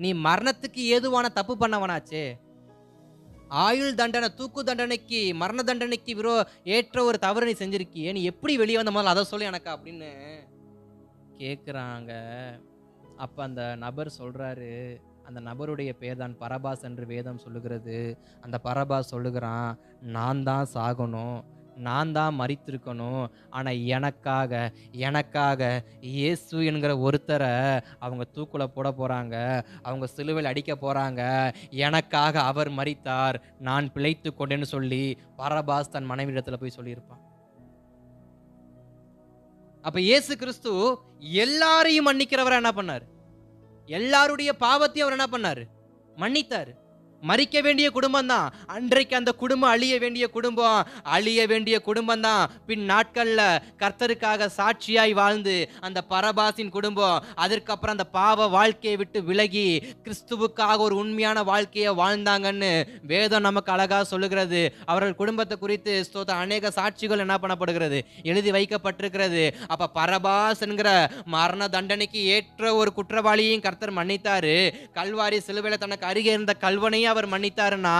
நீ மரணத்துக்கு ஏதுவான தப்பு பண்ணவனாச்சே. ஆயுள் தண்டனை, தூக்கு தண்டனைக்கு, மரண தண்டனைக்கு ஏற்ற ஒரு தவறு நீ செஞ்சிருக்கியே. நீ எப்படி வெளியே வந்த, முதல்ல அத சொல்லு எனக்கு அப்படின்னு கேட்குறாங்க. அப்ப அந்த நபர் சொல்றாரு, அந்த நபருடைய பெயர் தான் பரபாஸ் என்று வேதம் சொல்லுகிறது. அந்த பரபாஸ் சொல்லுகிறான், நான் தான் சாகணும், நான் தான் மரித்திருக்கணும். ஆனா எனக்காக எனக்காக இயேசு என்கிற ஒருத்தர அவங்க தூக்குல போட போறாங்க. அவங்க சிலுவையில் அடிக்க போறாங்க. எனக்காக அவர் மரித்தார், நான் பிழைத்துக் கொண்டேன்னு சொல்லி பரபாஸ் தன் மனைவியிடத்துல போய் சொல்லியிருப்பான். அப்ப இயேசு கிறிஸ்து எல்லாரையும் மன்னிக்கிறவரா என்ன பண்ணாரு? எல்லாருடைய பாவத்தையும் அவர் என்ன பண்ணாரு? மன்னித்தாரு. மரிக்க வேண்டிய குடும்பம் தான். அன்றைக்கு அந்த குடும்பம் அழிய வேண்டிய குடும்பம், அழிய வேண்டிய குடும்பம் தான். பின் நாட்கள்ல கர்த்தருக்காக சாட்சியாய் வாழ்ந்து அந்த பரபாசின் குடும்பம் அதற்கப்புறம் அந்த பாவ வாழ்க்கையை விட்டு விலகி கிறிஸ்துவுக்காக ஒரு உண்மையான வாழ்க்கையை வாழ்ந்தாங்கன்னு வேதம் நமக்கு அழகா சொல்லுகிறது. அவர்கள் குடும்பத்தை குறித்து அநேக சாட்சிகள் என்ன பண்ணப்படுகிறது? எழுதி வைக்கப்பட்டிருக்கிறது. அப்ப பரபாஸ் என்கிற மரண தண்டனைக்கு ஏற்ற ஒரு குற்றவாளியையும் கர்த்தர் மன்னித்தாரு. கல்வாரி சிலுவையில தனக்கு அருகே இருந்த கல்வனையும் அவர் மன்னித்தாருன்னா,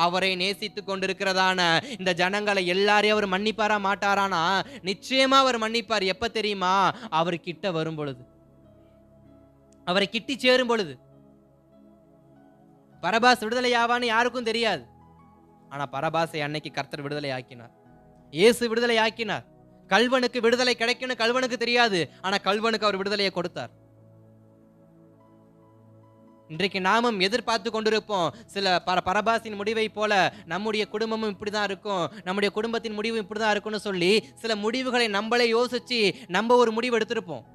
அவரை நேசித்துக் கொண்டிருக்கிறதான இந்த ஜனங்களை எல்லாரையும் அவர் மன்னிப்பாரா மாட்டாரானா? நிச்சயமா அவர் மன்னிப்பார். எப்ப தெரியுமா? அவர் கிட்ட வரும் பொழுது, அவரை கிட்டி சேரும் பொழுது. பரபாஸ் விடுதலை ஆவான்னு யாருக்கும் தெரியாது. ஆனா பரபாசை அன்னைக்கு கர்த்தர் விடுதலை ஆக்கினார். இயேசு விடுதலை ஆக்கினார். கல்வனுக்கு விடுதலை கிடைக்கும்னு கல்வனுக்கு தெரியாது. ஆனா கல்வனுக்கு அவர் விடுதலையை கொடுத்தார். இன்றைக்கு நாமும் எதிர்பார்த்து கொண்டிருப்போம். சில பரபாசின் முடிவை போல நம்முடைய குடும்பமும் இப்படிதான் இருக்கும், நம்முடைய குடும்பத்தின் முடிவு இப்படிதான் இருக்கும்னு சொல்லி சில முடிவுகளை நம்மளே யோசிச்சு நம்ம ஒரு முடிவு எடுத்திருப்போம்.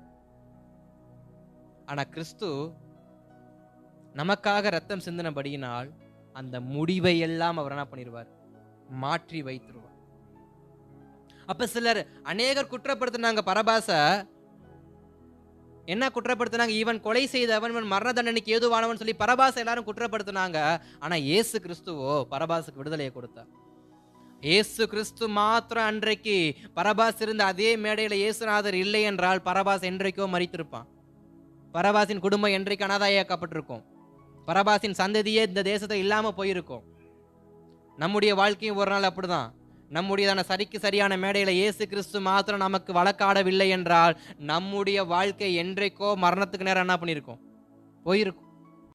ஆனா கிறிஸ்து நமக்காக ரத்தம் சிந்தினபடியினால் அந்த முடிவை எல்லாம் அவர் என்ன பண்ணிடுவார்? மாற்றி வைத்திருவார். அப்ப சிலர் அநேகர் குற்றப்படுத்தினாங்க பரபாச. என்ன குற்றப்படுத்தினாங்க? இவன் கொலை செய்தவன், இவன் மரண தண்டனைக்கு ஏதுவானவன் சொல்லி பரபாச எல்லாரும் குற்றப்படுத்தினாங்க. ஆனா இயேசு கிறிஸ்துவோ பரபாசுக்கு விடுதலையை கொடுத்தார். இயேசு கிறிஸ்து மாத்திரம் அன்றைக்கு பரபாஸ் இருந்த அதே மேடையில இயேசுநாதர் இல்லை என்றால் பரபாஸ் என்றைக்கோ மரித்திருப்பான். பரபாசின் குடும்பம் என்றைக்கு அனாதையாக்கப்பட்டிருக்கும். பரபாசின் சந்ததியே இந்த தேசத்தை இல்லாம போயிருக்கும். நம்முடைய வாழ்க்கையும் ஒரு நாள் அப்படிதான். நம்முடையதான சரிக்கு சரியான மேடையில இயேசு கிறிஸ்து மாத்திரம் நமக்கு வழக்காடவில்லை என்றால் நம்முடைய வாழ்க்கை என்றைக்கோ மரணத்துக்கு நேரம் என்ன பண்ணியிருக்கும்? போயிருக்கும்.